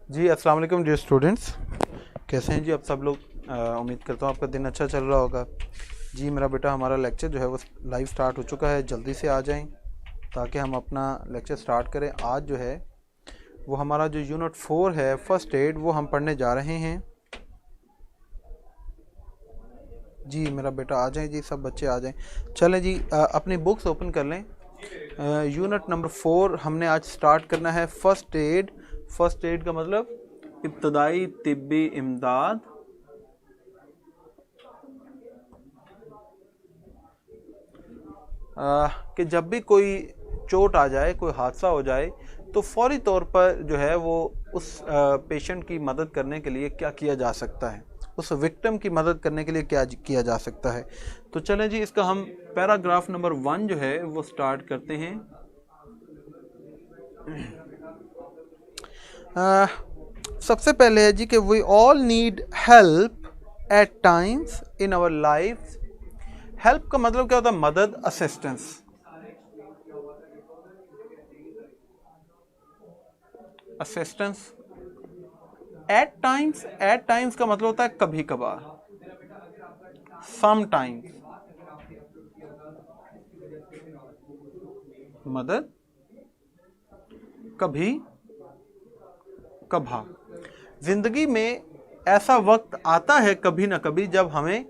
जी अस्सलाम वालेकुम dear students. कैसे हैं जी आप सब लोग। उम्मीद करता हूँ आपका दिन अच्छा चल रहा होगा। जी मेरा बेटा हमारा लेक्चर जो है वो लाइव स्टार्ट हो चुका है। जल्दी से आ जाएं ताकि हम अपना लेक्चर स्टार्ट करें। आज जो है वो हमारा जो यूनिट 4 है फर्स्ट एड वो हम पढ़ने जा रहे हैं। जी मेरा बेटा आ जाएं जी, सब बच्चे आ जाएं। चलें जी, अपनी बुक्स ओपन कर लें। यूनिट नंबर 4 हमने आज स्टार्ट करना है फर्स्ट एड। फर्स्ट एड का मतलब इब्तदाई तिब्बी इमदाद। कि जब भी कोई चोट आ जाए, कोई हादसा हो जाए, तो फौरी तौर पर जो है वो उस पेशेंट की मदद करने के लिए क्या किया जा सकता है, उस विक्टिम की मदद करने के लिए क्या किया जा सकता है। तो चलें जी, इसका हम पैराग्राफ नंबर 1 जो है वो स्टार्ट करते हैं। सबसे पहले है जी कि we all need help at times in our life. Help का मतलब क्या होता है? मदद, assistance. Assistance at times, at times का मतलब होता है कभी कभार, सम टाइम्स। मदद कभी कभार। जिंदगी में ऐसा वक्त आता है कभी ना कभी जब हमें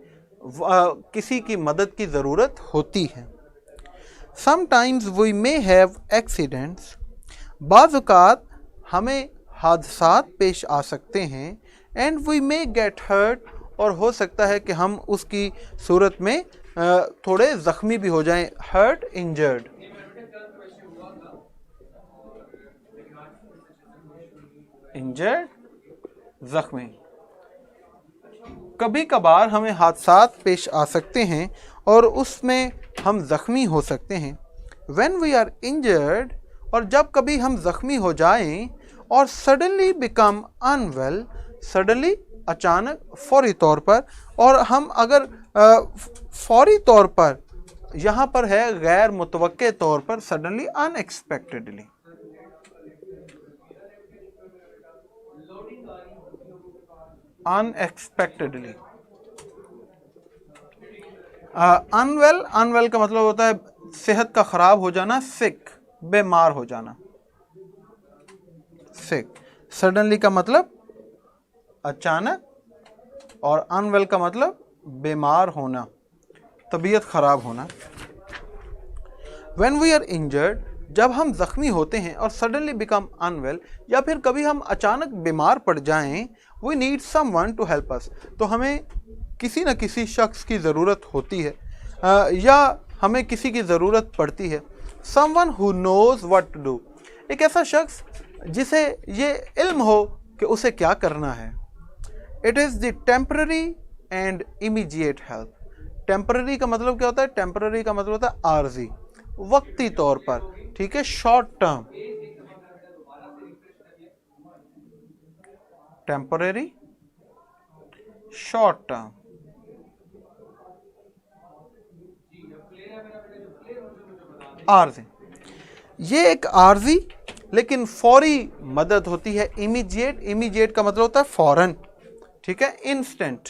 किसी की मदद की ज़रूरत होती है। Sometimes we may have accidents. बाज़ औक़ात हमें हादसात पेश आ सकते हैं। And we may get hurt, और हो सकता है कि हम उसकी सूरत में थोड़े ज़ख्मी भी हो जाएं। Hurt, injured. इंजर्ड, ज़ख्मी। कभी कभार हमें हादसात पेश आ सकते हैं और उसमें हम ज़ख्मी हो सकते हैं। When we are injured, और जब कभी हम ज़ख्मी हो जाएं, और suddenly become unwell, suddenly अचानक, फौरी तौर पर। और हम अगर फौरी तौर पर, यहाँ पर है गैर मुतवक्के तौर पर, suddenly, unexpectedly। Unexpectedly. Unwell, unwell का मतलब होता है सेहत का खराब हो जाना, सिक, बीमार हो जाना, सिक। सडनली का मतलब अचानक, और अनवेल का मतलब बीमार होना, तबीयत खराब होना। When we are injured, जब हम जख्मी होते हैं, और सडनली बिकम अनवेल, या फिर कभी हम अचानक बीमार पड़ जाएं, we need someone to help us, तो हमें किसी न किसी शख्स की ज़रूरत होती है, या हमें किसी की ज़रूरत पड़ती है। Someone who knows what to do, एक ऐसा शख्स जिसे ये इल्म हो कि उसे क्या करना है। It is the temporary and immediate help. Temporary का मतलब क्या होता है? टेम्पररी का मतलब होता है आर्जी, वक्ती तौर पर, ठीक है, short term. Temporary, short term. आर्जी, ये एक आर्जी लेकिन फौरी मदद होती है। इमीडिएट, इमीडिएट का मतलब होता है फौरन, ठीक है, इंस्टेंट।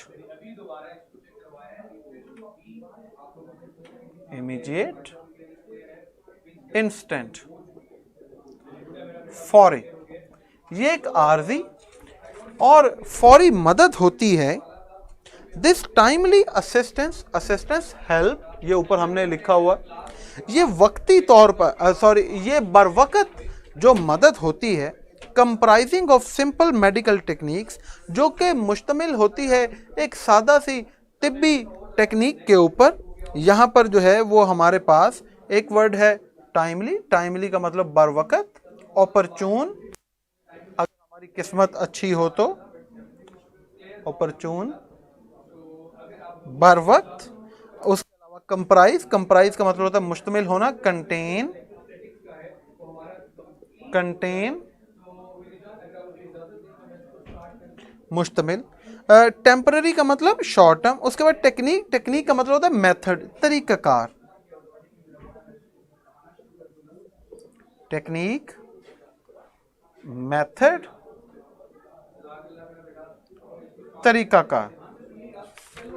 इमीडिएट, इंस्टेंट, फौरी। ये एक आर्जी और फौरी मदद होती है। This timely assistance, assistance help, ये ऊपर हमने लिखा हुआ, ये वक्ती तौर पर, ये बरवकत जो मदद होती है। Comprising of simple medical techniques, जो कि मुश्तमिल होती है एक सादा सी तिब्बी टेक्निक के ऊपर। यहाँ पर जो है वो हमारे पास एक वर्ड है टाइमली। टाइमली का मतलब बरवकत, ऑपरचून, अगर हमारी किस्मत अच्छी हो तो ऑपरचून, बर वक्त। उसके अलावा कंप्राइज, कंप्राइज का मतलब होता है मुश्तमिल होना, कंटेन, कंटेन, मुश्तमिल। टेम्पररी का मतलब शॉर्ट टर्म। उसके बाद टेक्निक, टेक्निक का मतलब होता है मेथड, तरीकाकार। टेक्निक, मेथड, तरीकाकार।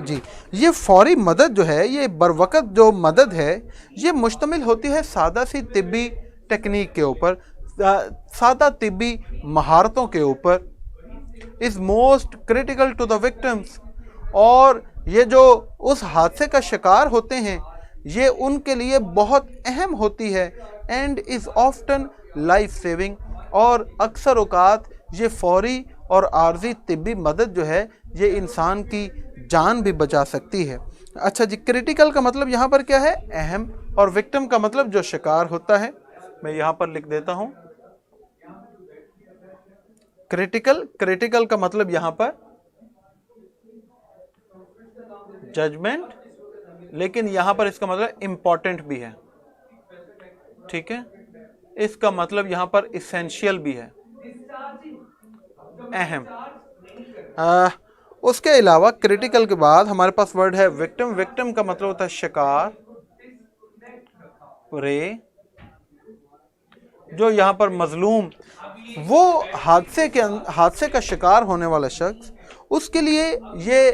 जी, ये फौरी मदद जो है, ये बरवकत जो मदद है, ये मुश्तमिल होती है सादा सी तिब्बी टेक्निक के ऊपर, सादा तिब्बी महारतों के ऊपर। Is most critical to the victims, और ये जो उस हादसे का शिकार होते हैं, ये उनके लिए बहुत अहम होती है। And is often life saving, और अक्सर औकात ये फौरी और आर्जी तिब्बी मदद जो है, ये इंसान की जान भी बचा सकती है। अच्छा जी, क्रिटिकल का मतलब यहाँ पर क्या है? अहम, और विक्टिम का मतलब जो शिकार होता है। मैं यहाँ पर लिख देता हूँ क्रिटिकल। क्रिटिकल का मतलब यहाँ पर जजमेंट, लेकिन यहाँ पर इसका मतलब इम्पॉर्टेंट भी है, ठीक है। इसका मतलब यहाँ पर इसेंशियल भी है, अहम। उसके अलावा क्रिटिकल के बाद हमारे पास वर्ड है विक्टिम। विक्टिम का मतलब होता है शिकार, प्रे। जो यहाँ पर मजलूम, वो हादसे का शिकार होने वाला शख्स, उसके लिए ये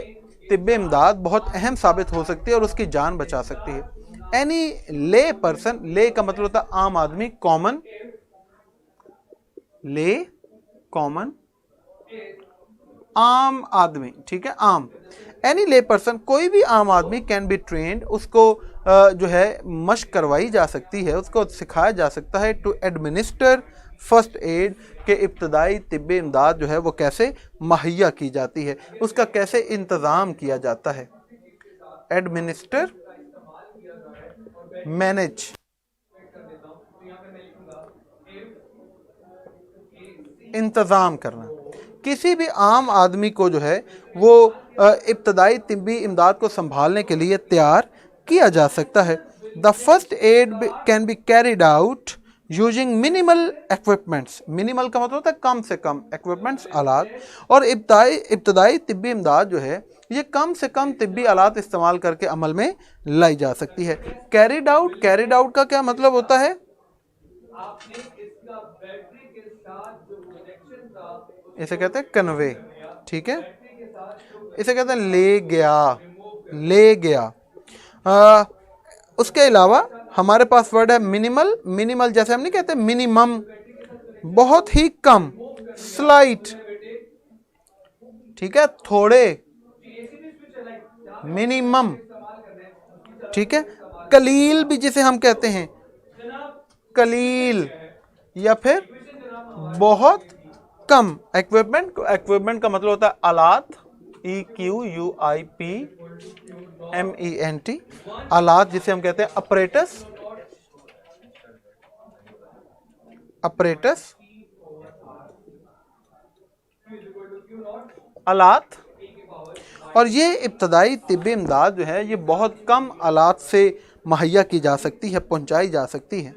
तिब्बे इमदाद बहुत अहम साबित हो सकती है और उसकी जान बचा सकती है। एनी ले पर्सन, ले का मतलब होता है आम आदमी, कॉमन, ले कॉमन, आम आदमी, ठीक है, आम। एनी ले पर्सन, कोई भी आम आदमी, कैन बी ट्रेंड, उसको जो है मशक करवाई जा सकती है, उसको सिखाया जा सकता है टू एडमिनिस्टर फर्स्ट एड, के इब्तदाई तिब्बी इमदाद जो है वो कैसे मुहैया की जाती है, उसका कैसे इंतज़ाम किया जाता है। एडमिनिस्टर, मैनेज, इंतज़ाम करना। किसी भी आम आदमी को जो है वो इब्तदाई तिब्बी इमदाद को संभालने के लिए तैयार किया जा सकता है। The first aid can be carried out using minimal equipments. Minimal का मतलब होता है कम से कम, इक्विपमेंट्स आलात, और इब्तदाई तिब्बी इमदाद जो है ये कम से कम तिब्बी आलात इस्तेमाल करके अमल में लाई जा सकती है। कैरिड आउट, कैरिड आउट का क्या मतलब होता है? इसे कहते हैं कन्वे, ठीक है, इसे कहते हैं ले गया, ले गया। उसके अलावा हमारे पास वर्ड है मिनिमल। मिनिमल जैसे हम नहीं कहते मिनिमम, बहुत ही कम, स्लाइट, ठीक है, थोड़े, मिनिमम, ठीक है। कलील भी जिसे हम कहते हैं, कलील, या फिर बहुत कम। इक्विपमेंट का मतलब होता है आलात, EQUIPMENT, आलात जिसे हम कहते हैं अपरेटस, अपरेटस, आलात। और ये इब्तदाई तिब्बी इमदाद जो है ये बहुत कम आलात से मुहैया की जा सकती है, पहुंचाई जा सकती है।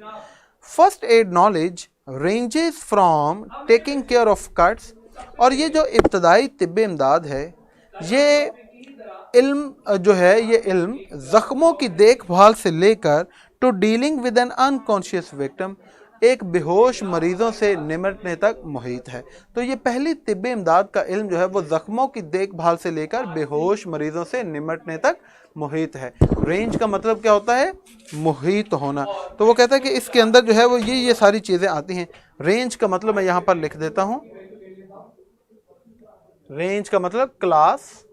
First aid knowledge ranges from taking care of cuts, और ये जो इब्तदाई तिब्बी इमदाद है, ये इल्म जो है, ये इल्म ज़ख्मों की देखभाल से लेकर to dealing with an unconscious victim, एक बेहोश मरीज़ों से निमटने तक मुहित है। तो ये पहली तिब्बी इमदाद का इल्म जो है वो ज़ख्मों की देखभाल से लेकर बेहोश मरीज़ों से निमटने तक मुहित है। रेंज का मतलब क्या होता है? मुहित होना। तो वो कहता है कि इसके अंदर जो है वो ये सारी चीज़ें आती हैं। रेंज का मतलब मैं यहाँ पर लिख देता हूँ, रेंज का मतलब क्लास,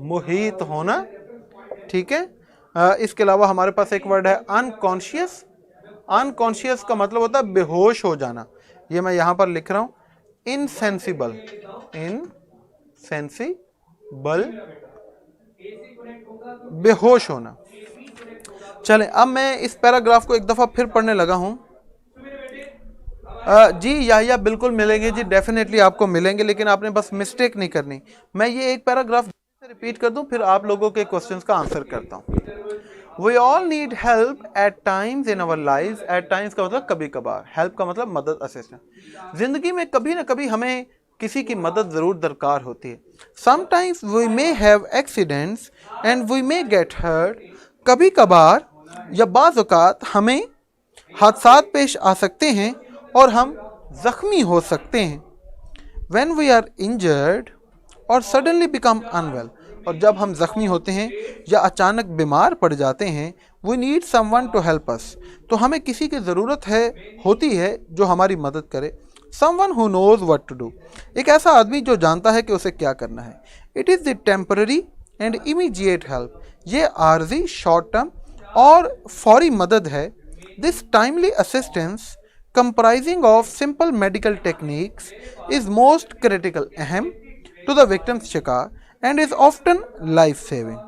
मुहित होना, ठीक है। इसके अलावा हमारे पास एक वर्ड है अनकॉन्शियस। अनकॉन्शियस का मतलब होता है बेहोश हो जाना। ये मैं यहाँ पर लिख रहा हूँ इनसेंसिबल, इनसेंसिबल, बेहोश होना। चलें, अब मैं इस पैराग्राफ को एक दफ़ा फिर पढ़ने लगा हूँ। जी या बिल्कुल मिलेंगे जी, डेफिनेटली आपको मिलेंगे, लेकिन आपने बस मिस्टेक नहीं करनी। मैं ये एक पैराग्राफ रिपीट कर दूं, फिर आप लोगों के क्वेश्चंस का आंसर करता हूं। We all need help at times in our life. At times का मतलब कभी कभार, हेल्प का मतलब मदद, असिस्टेंस। जिंदगी में कभी ना कभी हमें किसी की मदद ज़रूर दरकार होती है। Sometimes we may have accidents and we may get hurt. कभी कभार या बाज़ औक़ात हमें हादसात पेश आ सकते हैं और हम ज़ख्मी हो सकते हैं। When we are injured or suddenly become unwell, और जब हम जख्मी होते हैं या अचानक बीमार पड़ जाते हैं, we need someone to help us, तो हमें किसी की ज़रूरत होती है जो हमारी मदद करे. Someone who knows what to do, एक ऐसा आदमी जो जानता है कि उसे क्या करना है. It is the temporary and immediate help, ये आर्जी, शॉर्ट टर्म और फौरी मदद है. This timely assistance comprising of simple medical techniques is most critical, अहम to the victim's शिकार and is often life saving.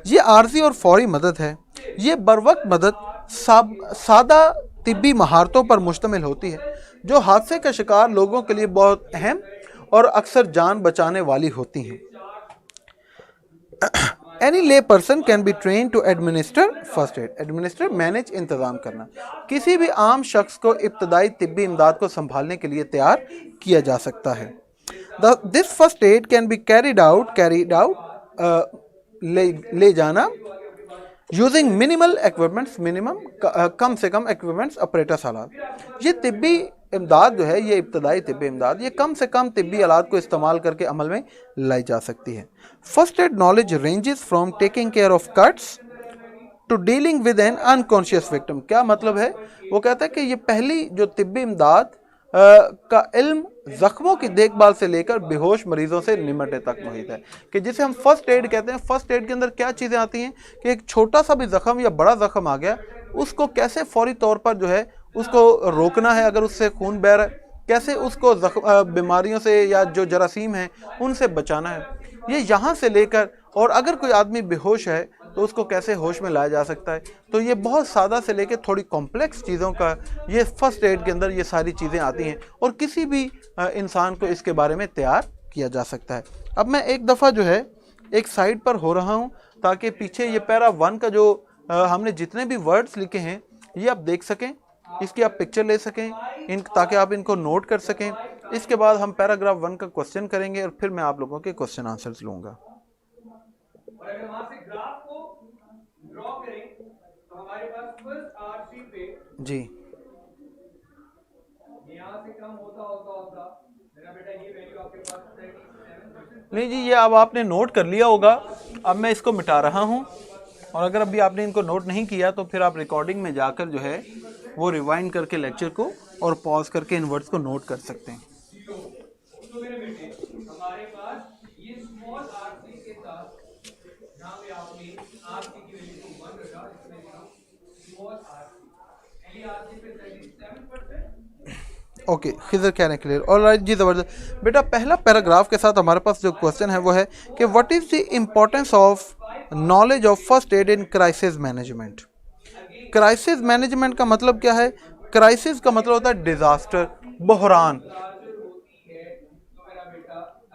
ये आर्जी और फौरी मदद है. ये बरवक्त मदद सादा तिब्बी महारतों पर मुश्तमिल होती है जो हादसे का शिकार लोगों के लिए बहुत अहम और अक्सर जान बचाने वाली होती हैं. Any lay person can be trained to administer first aid. Administer manage इंतज़ाम करना. किसी भी आम शख्स को इब्तदाई तिब्बी इमदाद को संभालने के लिए तैयार किया जा सकता है. This first aid can be carried out ले जाना यूजिंग मिनिमल इक्विपमेंट्स, मिनिमम कम से कम इक्विपमेंट्स, ऑपरेटर्स आलात. ये तिब्बी इमदाद जो है, ये इब्तदाई तिब्बी इमदाद, ये कम से कम तिब्बी आलात को इस्तेमाल करके अमल में लाई जा सकती है. First aid knowledge ranges from taking care of cuts to dealing with an unconscious victim. क्या मतलब है? वो कहता है कि ये पहली जो तिब्बी इमदाद का इल्म जख्मों की देखभाल से लेकर बेहोश मरीजों से निमटने तक मुहित है, कि जिसे हम फर्स्ट एड कहते हैं. फर्स्ट एड के अंदर क्या चीज़ें आती हैं कि एक छोटा सा भी जख्म या बड़ा जख्म आ गया, उसको कैसे फौरी तौर पर जो है उसको रोकना है, अगर उससे खून बह रहा है कैसे उसको बीमारियों से या जो जरासीम हैं उनसे बचाना है. ये यहाँ से लेकर, और अगर कोई आदमी बेहोश है तो उसको कैसे होश में लाया जा सकता है. तो ये बहुत सादा से लेकर थोड़ी कॉम्प्लेक्स चीज़ों का ये फर्स्ट एड के अंदर ये सारी चीज़ें आती हैं और किसी भी इंसान को इसके बारे में तैयार किया जा सकता है. अब मैं एक दफ़ा जो है एक साइड पर हो रहा हूँ ताकि पीछे ये पैरा 1 का जो हमने जितने भी वर्ड्स लिखे हैं ये आप देख सकें, इसकी आप पिक्चर ले सकें ताकि आप इनको नोट कर सकें. इसके बाद हम पैराग्राफ 1 का क्वेश्चन करेंगे और फिर मैं आप लोगों के क्वेश्चन आंसर्स लूँगा. तो हमारे पास फर्स्ट आरसी पे जी यहाँ से कम होता मेरा बेटा ये वैल्यू आपके पास 37%. नहीं जी, ये अब आपने नोट कर लिया होगा. अब मैं इसको मिटा रहा हूँ और अगर अभी आपने इनको नोट नहीं किया तो फिर आप रिकॉर्डिंग में जाकर जो है वो रिवाइंड करके लेक्चर को और पॉज करके इन वर्ड्स को नोट कर सकते हैं. तो मेरे बेटे हमारे पास ये स्मॉल आरसी के साथ यहाँ पे आपने आरसी की वैल्यू को 1 रखा, इसमें स्मॉल आरसी एली आरसी पे 37%. ओके, खिजर क्या है क्लियर. ऑलराइट जी, ज़बरदस्त बेटा. पहला पैराग्राफ के साथ हमारे पास जो क्वेश्चन है वो है कि what is the importance of knowledge of first aid in crisis management. Crisis management का मतलब क्या है? क्राइसिस का मतलब होता है डिजास्टर, बहरान.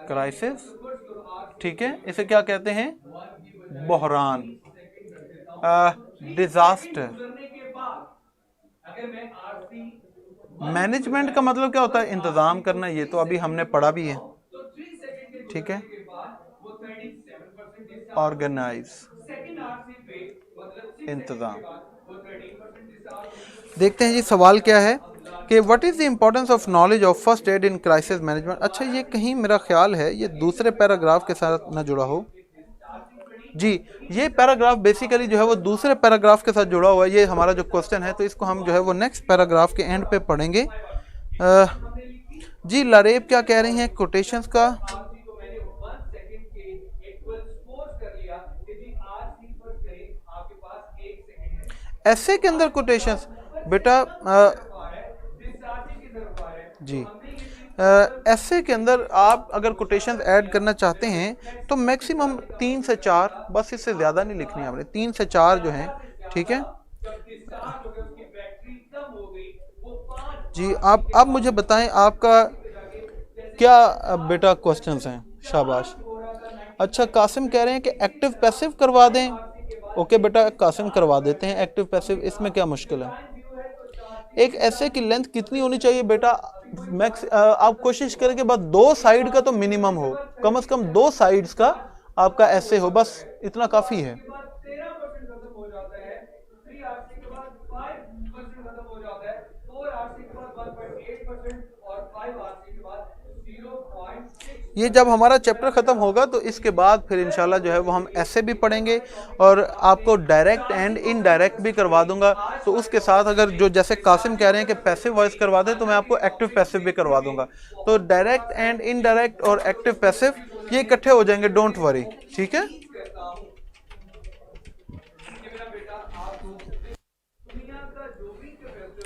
क्राइसिस, ठीक है, इसे क्या कहते हैं? बहरान, डिजास्टर. मैनेजमेंट का मतलब क्या होता है? इंतजाम करना. ये तो अभी हमने पढ़ा भी है, ठीक है. ऑर्गेनाइज, इंतजाम. देखते हैं जी सवाल क्या है कि what is the importance of knowledge of first aid in crisis management. अच्छा, ये कहीं मेरा ख्याल है ये दूसरे पैराग्राफ के साथ ना जुड़ा हो. जी, ये पैराग्राफ बेसिकली जो है वो दूसरे पैराग्राफ के साथ जुड़ा हुआ है. ये हमारा जो क्वेश्चन है तो इसको हम जो है वो नेक्स्ट पैराग्राफ के एंड पे पढ़ेंगे. जी, लारेब क्या कह रही हैं कोटेशंस का? ऐसे के अंदर कोटेशंस बेटा जी, ऐसे के अंदर आप अगर कोटेशंस ऐड करना चाहते हैं तो मैक्सिमम 3 से 4, बस इससे ज़्यादा नहीं लिखनी है आपने. 3 से 4 जो हैं, ठीक है जी. आप अब मुझे बताएं आपका क्या बेटा क्वेश्चंस हैं. शाबाश. अच्छा, कासिम कह रहे हैं कि एक्टिव पैसिव करवा दें. ओके बेटा, कासिम करवा देते हैं एक्टिव पैसिव, इसमें क्या मुश्किल है. एक ऐसे की लेंथ कितनी होनी चाहिए बेटा? मैक्स आप कोशिश करें कि बस 2 साइड का तो मिनिमम हो, कम से कम 2 साइड्स का आपका ऐसे हो, बस इतना काफ़ी है. ये जब हमारा चैप्टर ख़त्म होगा तो इसके बाद फिर इंशाल्लाह जो है वो हम ऐसे भी पढ़ेंगे और आपको डायरेक्ट एंड इनडायरेक्ट भी करवा दूंगा। तो उसके साथ अगर जो जैसे कासिम कह रहे हैं कि पैसिव वॉइस करवा दें तो मैं आपको एक्टिव पैसिव भी करवा दूंगा। तो डायरेक्ट एंड इनडायरेक्ट और एक्टिव पैसिव ये इकट्ठे हो जाएंगे, डोंट वरी, ठीक है।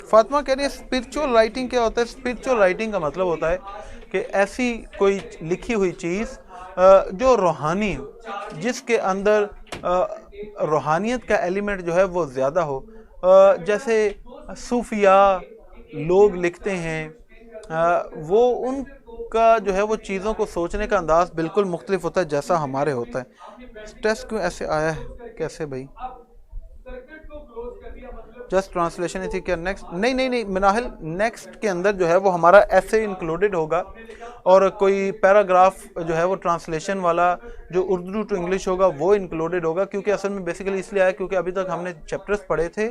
फातिमा कह रही है स्पिरिचुअल राइटिंग क्या होता है? स्पिरिचुअल राइटिंग का मतलब होता है कि ऐसी कोई लिखी हुई चीज़ जो रूहानी हो, जिसके अंदर रूहानियत का एलिमेंट जो है वो ज़्यादा हो। जैसे सूफिया लोग लिखते हैं, वो उनका जो है वो चीज़ों को सोचने का अंदाज बिल्कुल मुख्तलिफ होता है जैसा हमारे होता है। टेस्ट क्यों ऐसे आया है, कैसे भाई? जस्ट ट्रांसलेशन थी क्या? नेक्स्ट नहीं नहीं नहीं मिनाहिल, नेक्स्ट के अंदर जो है वो हमारा ऐसे इंक्लूडेड होगा और कोई पैराग्राफ जो है वो ट्रांसलेशन वाला जो उर्दू टू इंग्लिश होगा वो इंक्लूडेड होगा, क्योंकि असल में बेसिकली इसलिए आया क्योंकि अभी तक हमने चैप्टर्स पढ़े थे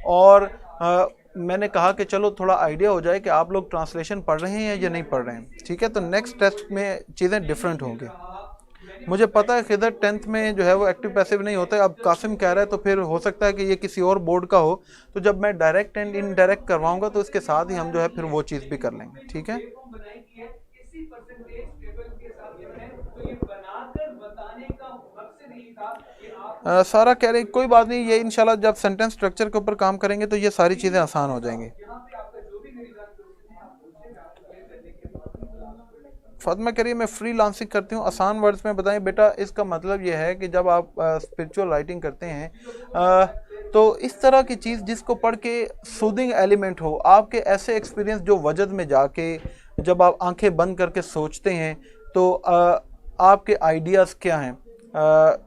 और मैंने कहा कि चलो थोड़ा आइडिया हो जाए कि आप लोग ट्रांसलेशन पढ़ रहे हैं या नहीं पढ़ रहे हैं, ठीक है। तो नेक्स्ट टेस्ट में चीज़ें डिफरेंट होंगी। मुझे पता है कि इधर 10th में जो है वो एक्टिव पैसिव नहीं होता है। अब कासिम कह रहा है तो फिर हो सकता है कि ये किसी और बोर्ड का हो, तो जब मैं डायरेक्ट एंड इनडायरेक्ट करवाऊंगा तो इसके साथ ही हम जो है फिर वो चीज़ भी कर लेंगे, ठीक है। सारा कह रही कोई बात नहीं, ये इंशाल्लाह जब सेंटेंस स्ट्रक्चर के ऊपर काम करेंगे तो ये सारी चीज़ें आसान हो जाएंगी। फातिमा कह रही है मैं फ्री लांसिंग करती हूँ, आसान वर्ड्स में बताएं। बेटा इसका मतलब यह है कि जब आप स्पिरिचुअल राइटिंग करते हैं तो इस तरह की चीज़ जिसको पढ़ के सूदिंग एलिमेंट हो, आपके ऐसे एक्सपीरियंस जो वजद में जाके जब आप आंखें बंद करके सोचते हैं तो आपके आइडियाज़ क्या हैं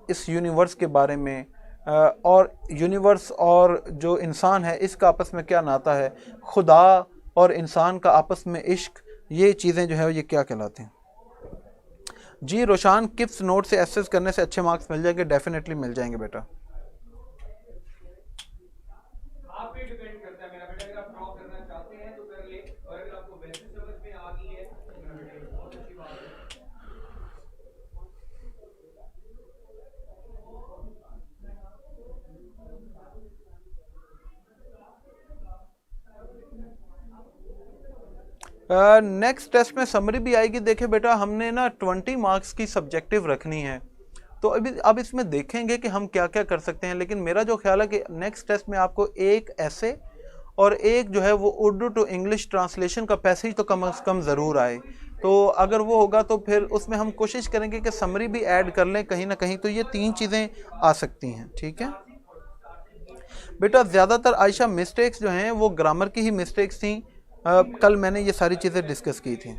इस यूनिवर्स के बारे में, और यूनिवर्स और जो इंसान है इसका आपस में क्या नाता है, खुदा और इंसान का आपस में इश्क, ये चीज़ें जो है ये क्या कहलाती हैं। जी रोशान, किप्स नोट से एसेस करने से अच्छे मार्क्स मिल जाएंगे? डेफिनेटली मिल जाएंगे बेटा। नेक्स्ट टेस्ट में समरी भी आएगी। देखिए बेटा हमने ना 20 मार्क्स की सब्जेक्टिव रखनी है, तो अभी अब इसमें देखेंगे कि हम क्या क्या कर सकते हैं, लेकिन मेरा जो ख्याल है कि नेक्स्ट टेस्ट में आपको एक ऐसे और एक जो है वो उर्दू टू इंग्लिश ट्रांसलेशन का पैसेज तो कम से कम ज़रूर आए। तो अगर वो होगा तो फिर उसमें हम कोशिश करेंगे कि समरी भी ऐड कर लें कहीं ना कहीं, तो ये 3 चीज़ें आ सकती हैं, ठीक है बेटा। ज़्यादातर आयशा मिस्टेक्स जो हैं वो ग्रामर की ही मिस्टेक्स थी। कल मैंने ये सारी चीज़ें डिस्कस की थी।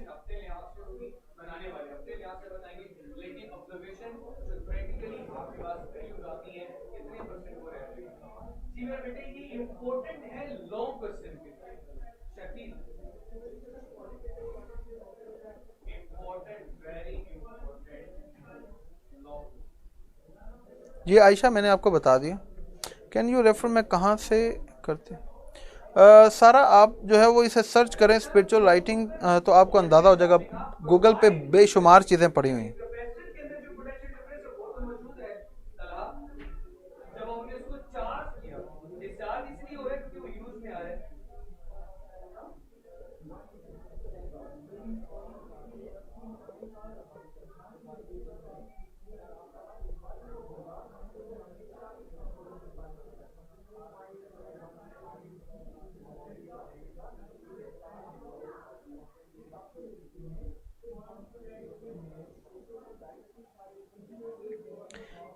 ये आयशा मैंने आपको बता दिया। कैन यू रेफर, मैं कहाँ से करते सारा आप जो है वो इसे सर्च करें स्पिरिचुअल राइटिंग, तो आपको अंदाज़ा हो जाएगा। गूगल पे बेशुमार चीज़ें पड़ी हुई हैं।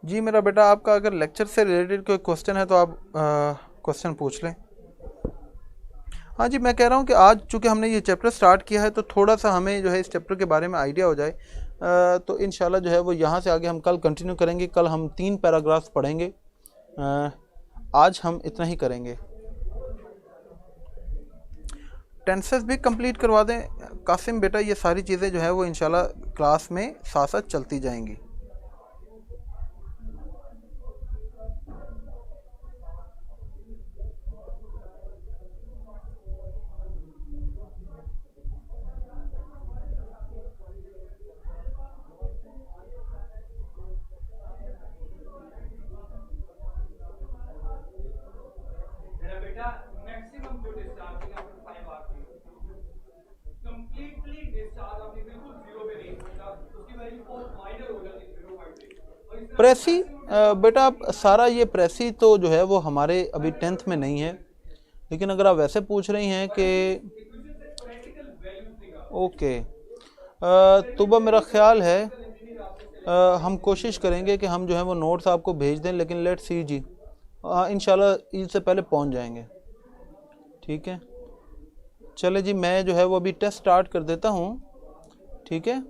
जी मेरा बेटा, आपका अगर लेक्चर से रिलेटेड कोई क्वेश्चन है तो आप क्वेश्चन पूछ लें। हाँ जी, मैं कह रहा हूँ कि आज चूँकि हमने ये चैप्टर स्टार्ट किया है तो थोड़ा सा हमें जो है इस चैप्टर के बारे में आइडिया हो जाए, तो इंशाल्लाह जो है वो यहाँ से आगे हम कल कंटिन्यू करेंगे। कल हम 3 पैराग्राफ्स पढ़ेंगे, आज हम इतना ही करेंगे। टेंसेस भी कंप्लीट करवा दें कासिम बेटा, ये सारी चीज़ें जो है वो इंशाल्लाह क्लास में साथ साथ चलती जाएंगी। प्रेसी बेटा आप सारा ये प्रेसी तो जो है वो हमारे अभी 10th में नहीं है, लेकिन अगर आप वैसे पूछ रही हैं कि ओके, तो मेरा ख्याल है हम कोशिश करेंगे कि हम जो है वो नोट्स आपको भेज दें, लेकिन लेट्स सी जी, इंशाल्लाह ईद से पहले पहुंच जाएंगे। ठीक है, चले जी, मैं जो है वो अभी टेस्ट स्टार्ट कर देता हूँ। ठीक है,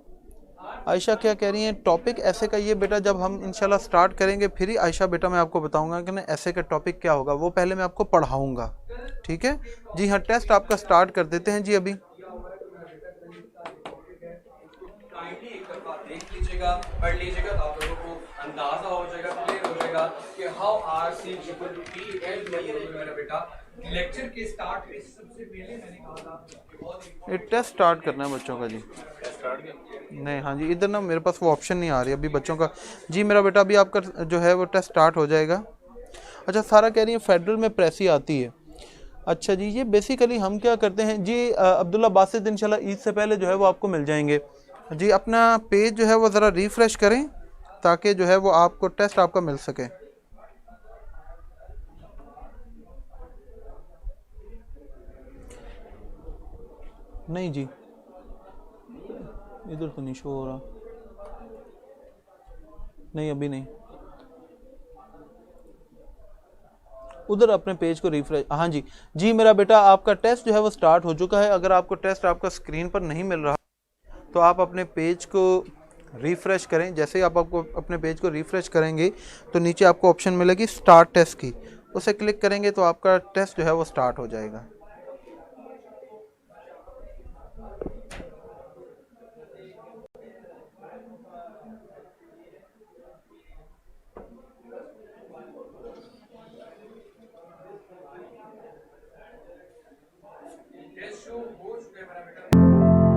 आयशा क्या कह रही हैं, टॉपिक ऐसे का ये बेटा जब हम इंशाल्लाह स्टार्ट करेंगे फिर ही आयशा बेटा मैं आपको बताऊंगा कि ना ऐसे का टॉपिक क्या होगा, वो पहले मैं आपको पढ़ाऊंगा। ठीक है जी, हाँ टेस्ट आपका स्टार्ट कर देते हैं जी अभी। देख लीजिएगा, पढ़ लीजिएगा तो आप लोगों को अंदाजा हो जाएगा, क्लियर हो जाएगा कि how are C equal to P and मेरा बेटा लेक्चर के स्टार्ट में सबसे पहले मैंने कहा था ये टेस्ट स्टार्ट करना है बच्चों का जी। नहीं हाँ जी, इधर ना मेरे पास वो ऑप्शन नहीं आ रही अभी बच्चों का जी। मेरा बेटा अभी आपका जो है वो टेस्ट स्टार्ट हो जाएगा। अच्छा, सारा कह रही है फेडरल में प्रेसी आती है। अच्छा जी, ये बेसिकली हम क्या करते हैं जी, अब्दुल्ला बासित इंशाल्लाह ईद से पहले जो है वो आपको मिल जाएंगे जी। अपना पेज जो है वो ज़रा रिफ़्रेश करें ताकि जो है वो आपको टेस्ट आपका मिल सके। नहीं जी, इधर तो नहीं शो हो रहा, नहीं अभी नहीं, उधर अपने पेज को रिफ्रेश। हाँ जी जी, मेरा बेटा आपका टेस्ट जो है वो स्टार्ट हो चुका है। अगर आपको टेस्ट आपका स्क्रीन पर नहीं मिल रहा तो आप अपने पेज को रिफ़्रेश करें। जैसे ही आप आपको अपने पेज को रिफ़्रेश करेंगे तो नीचे आपको ऑप्शन मिलेगी स्टार्ट टेस्ट की, उसे क्लिक करेंगे तो आपका टेस्ट जो है वो स्टार्ट हो जाएगा। टेस्ट शुरू हो चुका है मेरा बेटा।